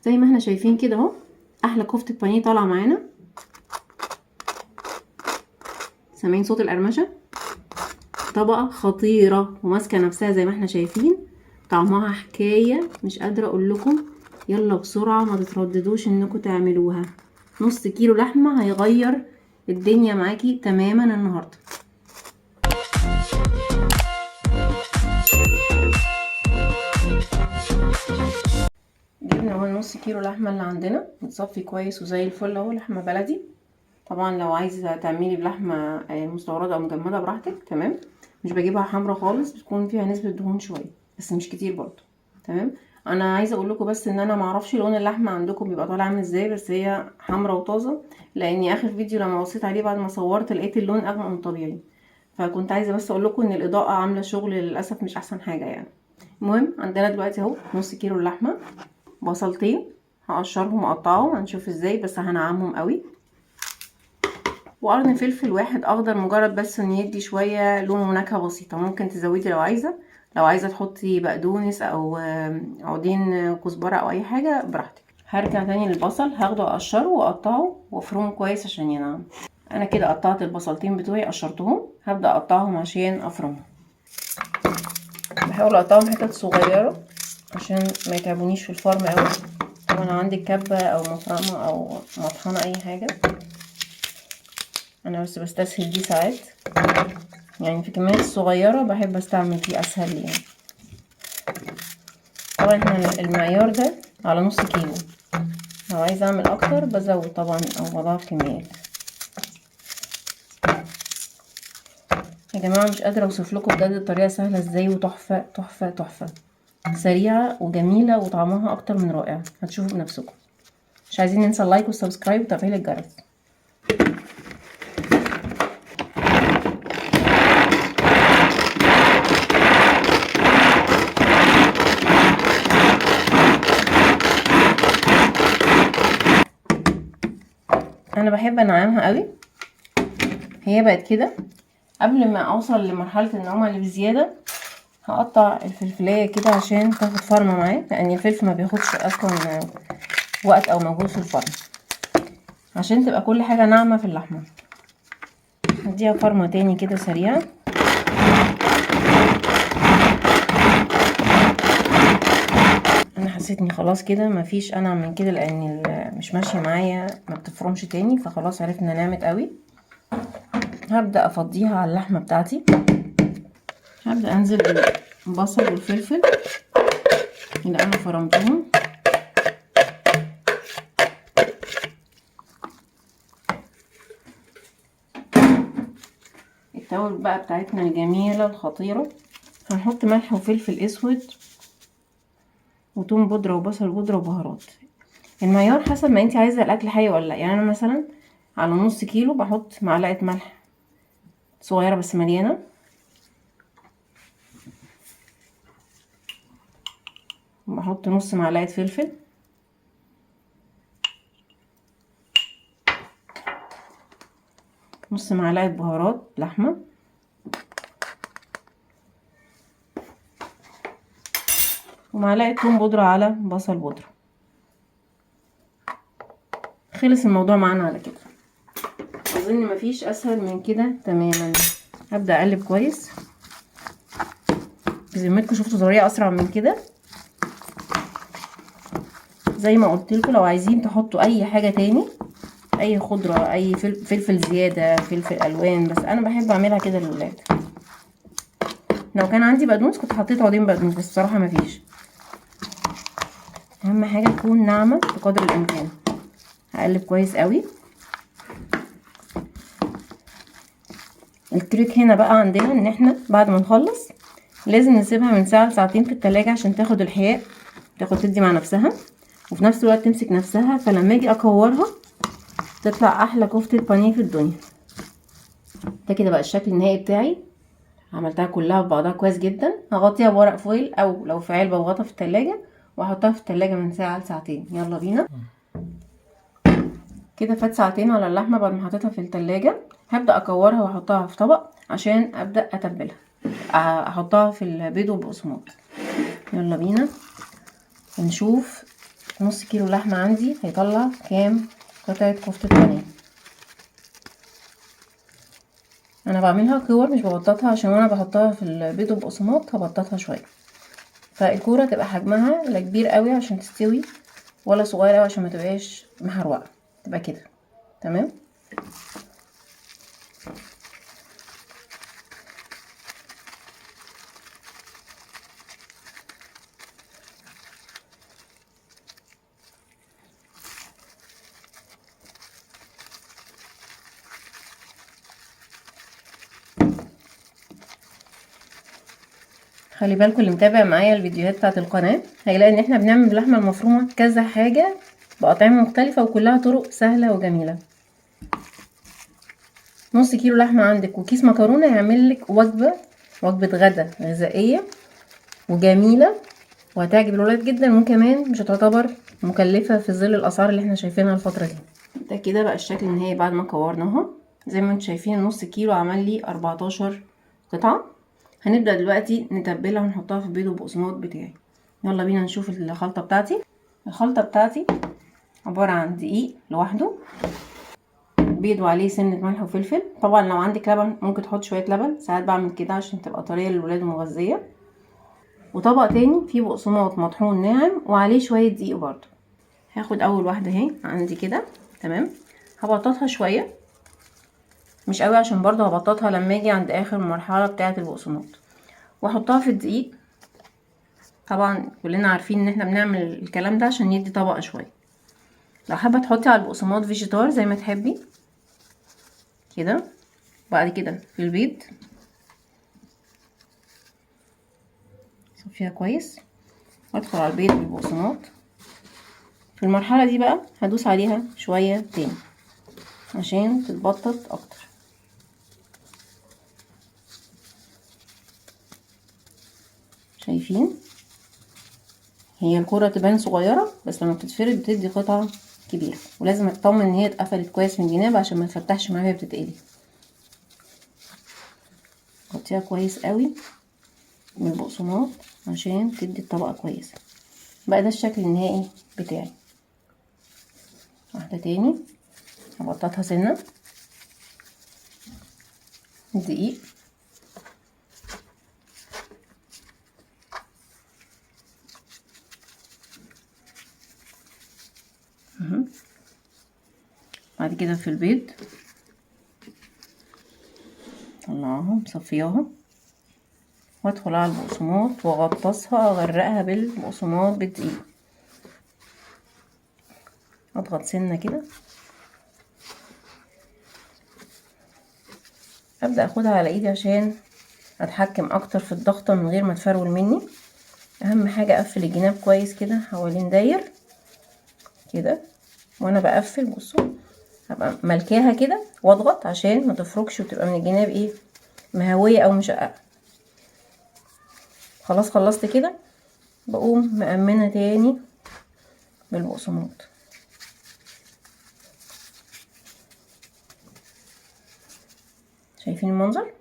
زي ما احنا شايفين كده اهو، احلى كفتة بانيه طالعة معانا. سامعين صوت القرمشة؟ طبقة خطيرة وماسكة نفسها زي ما احنا شايفين، طعمها حكاية مش قادرة اقول لكم. يلا بسرعة ما تترددوش انكم تعملوها. نص كيلو لحمة هيغير الدنيا معاكي تماما النهاردة. جبنا اهو نص كيلو لحمة اللي عندنا متصفي كويس وزي الفل اهو، لحمة بلدي. طبعا لو عايزة تعملي بلحمة مستوردة او مجمدة براحتك، تمام. مش بجيبها حمرا خالص، بتكون فيها نسبة دهون شوية بس مش كتير برضو، تمام. انا عايزه اقول لكم بس ان انا معرفش لون اللحمه عندكم بيبقى طالع عامل ازاي، بس هي حمرا وطازه، لاني اخر فيديو لما بصيت عليه بعد ما صورت لقيت اللون اغمق من طبيعي. فكنت عايزه بس اقول لكم ان الاضاءه عامله شغل للاسف مش احسن حاجه يعني. المهم عندنا دلوقتي اهو نص كيلو اللحمه، بصلتين هقشرهم واقطعهم، هنشوف ازاي بس هنعمهم قوي، وقرن فلفل واحد اخضر مجرد بس ان يدي شويه لون ونكهه بسيطه. ممكن تزودي لو عايزه تحطي بقدونس او عودين كزبره او اي حاجه براحتك. هرجع تاني للبصل، هاخده اقشره واقطعه وافرمه كويس عشان ينعم. انا كده قطعت البصلتين بتوعي قشرتهم، هبدا اقطعهم عشان افرمهم. بحاول اقطعهم حتت صغيره عشان ما يتعبونيش في الفرم قوي. طبعا عندك كبه او مفرمه او مطحنه اي حاجه، انا بس بستسهل دي ساعات يعني، في كميات صغيره بحب استعمل دي اسهل يعني. طبعا احنا المعيار ده على نص كيلو، لو عايزه اعمل اكتر بزود طبعا او بضاعف كميات. يا جماعه مش قادره اوصف لكم بجد الطريقه سهله ازاي وتحفه تحفه تحفه، سريعه وجميله وطعمها اكتر من رائع، هتشوفوا بنفسكم. مش عايزين ننسى اللايك والسبسكرايب وتفعيل الجرس. انا بحب انعمها قوي، هي بقت كده. قبل ما اوصل لمرحله النعومه اللي بزياده هقطع الفلفلايه كده عشان تاخد فرمه معاه، لان الفلفل ما بياخدش اصلا وقت او مجهود في الفرن، عشان تبقى كل حاجه ناعمه في اللحمه. هديها فرمه تاني كده سريعه. انا حسيت اني خلاص كده مفيش انعم من كده، لان مش ماشيه معايا ما بتفرمش تاني، فخلاص عرفنا نعمت قوي. هبدا افضيها على اللحمه بتاعتي، هبدا انزل بالبصل والفلفل اللي انا فرمتهم. التوابل بقى بتاعتنا الجميله الخطيره، هنحط ملح وفلفل اسود وتوم بودره وبصل بودره وبهارات. المعيار حسب ما انت عايزه الاكل حي ولا لا، يعني انا مثلا على نص كيلو بحط معلقه ملح صغيره بس مليانه، بحط نص معلقه فلفل، نص معلقه بهارات لحمه، ومعلقه توم بودره على بصل بودره. خلص الموضوع معانا على كده، اظن مفيش اسهل من كده تماما. هبدا اقلب كويس، بذمتكم شفتوا طريقه اسرع من كده؟ زي ما قلت لكم لو عايزين تحطوا اي حاجه تاني، اي خضره، اي فلفل زياده، فلفل الوان، بس انا بحب اعملها كده للولاد. لو كان عندي بقدونس كنت حطيت عودين بقدونس، بس بصراحه مفيش. اهم حاجه تكون ناعمه بقدر الامكان. هقلب كويس قوي. التريك هنا بقى عندنا ان احنا بعد ما نخلص لازم نسيبها من ساعه لساعتين في التلاجة عشان تاخد الحياء، تاخد تدي مع نفسها، وفي نفس الوقت تمسك نفسها، فلما اجي اكورها تطلع احلى كفتة بانيه في الدنيا. ده كده بقى الشكل النهائي بتاعي، عملتها كلها في بعضها كويس جدا. هغطيها بورق فويل او لو في علبه وغطا في التلاجة، واحطها في التلاجة من ساعه لساعتين. يلا بينا. كده فات ساعتين على اللحمه بعد ما حطيتها في التلاجة. هبدا اكورها واحطها في طبق عشان ابدا اتبلها، احطها في البيض والبقسماط. يلا بينا نشوف نص كيلو لحمة عندي هيطلع كام قطعة كفتة بانيه. انا بعملها كور مش ببططها، عشان وانا بحطها في البيض والبقسماط هبططها شوية، فالكورة تبقى حجمها لا كبير قوي عشان تستوي ولا صغير قوي عشان ما تبقاش محروقة، تبقى كده تمام. خلي بالكم اللي متابع معايا الفيديوهات بتاعت القناة هيلاقي ان احنا بنعمل باللحمة المفرومة كذا حاجة بأطعمة مختلفة وكلها طرق سهلة وجميلة. نص كيلو لحمة عندك وكيس مكرونة يعمل لك وجبة غدا غذائية وجميلة وهتعجب الولاد جدا، وكمان مش هتعتبر مكلفة في ظل الاسعار اللي احنا شايفينها الفترة دي. ده كده بقى الشكل النهائي بعد ما كورناها. زي ما انتم شايفين نص كيلو عمل لي 14 قطعة. هنبدأ دلوقتي نتبلها ونحطها في البيض والبقسماط بتاعي. يلا بينا نشوف الخلطة بتاعتي. الخلطة بتاعتي عبارة عن دقيق لوحده، بيض وعليه سنة ملح وفلفل. طبعا لو عندك لبن ممكن تحط شوية لبن، ساعات بعمل كده عشان تبقى طرية للولاد ومغذية. وطبق تاني فيه بقسماط مطحون ناعم وعليه شوية دقيق برضو. هاخد اول واحدة اهي عندي كده تمام، هبططها شوية مش قوي عشان برضو هبططها لما اجي عند اخر مرحلة بتاعة البقسماط، واحطها في الدقيق. طبعا كلنا عارفين ان احنا بنعمل الكلام ده عشان يدي طبقة شوية. لو حابة تحطي على البقسماط فيجيتار زي ما تحبي كده. بعد كده في البيض صفيها كويس وادخل على البيض بالبقسماط. في المرحلة دي بقى هدوس عليها شوية تاني عشان تتبطط اكتر. شايفين هي الكرة تبان صغيرة بس لما بتتفرد بتدي قطعة كبيرة، ولازم اطمن ان هي اتقفلت كويس من الجناب عشان ما تفتحش معايا بتتقلي. غطيها كويس قوي بالبقسماط عشان تدي الطبقة كويسة. بقى ده الشكل النهائي بتاعي. واحدة تاني هبططها سنة دقيق بعد كده في البيض طلعها مصفياها وادخل على البقسماط واغطسها اغرقها بالبقسماط بالدقيق. اضغط سنة كده، ابدأ اخدها على ايدي عشان اتحكم اكتر في الضغطة من غير ما تفرول مني. اهم حاجة اقفل الجناب كويس كده حوالين داير كده، وانا بقفل بصوا هبقى ملكاها كده واضغط عشان ما تفركش وتبقى من الجناب ايه مهوية او مشققة. خلاص خلصت كده بقوم مأمنة تاني بالبقسماط. شايفين المنظر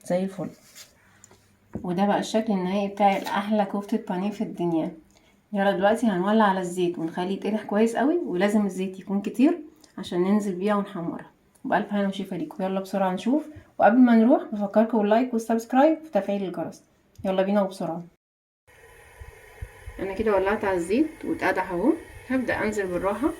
زي الفل. وده بقى الشكل النهائي بتاع الاحلى كفتة بانيه في الدنيا. يلا دلوقتي هنولع على الزيت ونخليه يتقدح كويس قوي، ولازم الزيت يكون كتير عشان ننزل بيها ونحمرها. وبألف هنا وشفا ليكم. يلا بسرعة نشوف. وقبل ما نروح بفكركم باللايك والسبسكرايب وتفعيل الجرس. يلا بينا وبسرعة. انا كده ولعت على الزيت واتقدح اهو. هبدأ انزل بالراحة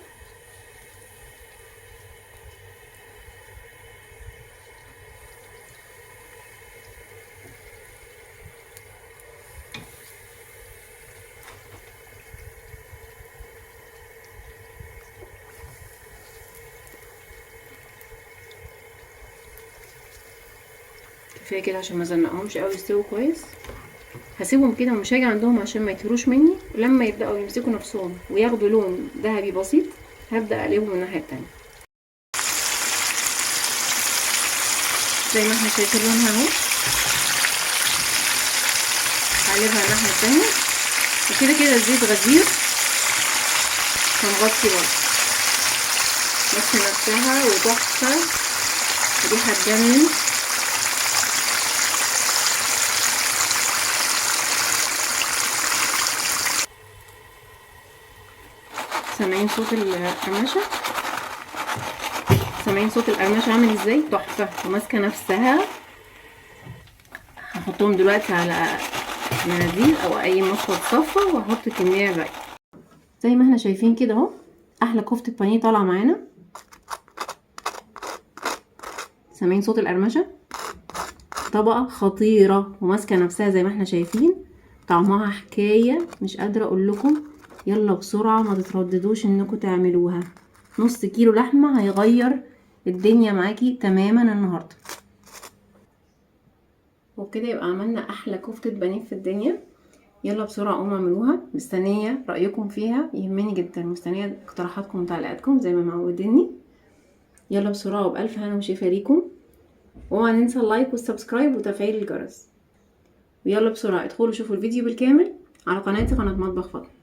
كفايه كده عشان ما زنقهمش قوي يستووا كويس. هسيبهم كده ومش هاجي عندهم عشان ما يطيروش مني. ولما يبداوا يمسكوا نفسهم وياخدوا لون ذهبي بسيط هبدا اقلبهم من الناحيه التانية زي ما احنا شايفين لونها اهو. هقلبها الناحيه التانية وكده كده الزيت غزير هنغطي برضه بس نفسها وتحفه وريحه تجنن. سامعين صوت القرمشه؟ سامعين صوت القرمشه عامل ازاي؟ تحفه وماسكه نفسها. هحطهم دلوقتي على مناديل او اي مصفى تصفى واحط الكميه الباقيه. زي ما احنا شايفين كده اهو، احلى كفته بانيه طالعه معانا. سامعين صوت القرمشه؟ طبقه خطيره وماسكه نفسها زي ما احنا شايفين. طعمها حكايه، مش قادره اقول لكم. يلا بسرعه ما تترددوش انكم تعملوها. نص كيلو لحمه هيغير الدنيا معاكي تماما النهارده. وبكده يبقى عملنا احلى كفته بانيه في الدنيا. يلا بسرعه قوموا اعملوها. مستنيه رايكم فيها، يهمني جدا. مستنيه اقتراحاتكم وتعليقاتكم زي ما معوديني. يلا بسرعه وبالف هنا وشفا ليكم. وما ننسى اللايك والسبسكرايب وتفعيل الجرس. ويلا بسرعه ادخلوا شوفوا الفيديو بالكامل على قناتي، قناه مطبخ فاطمه.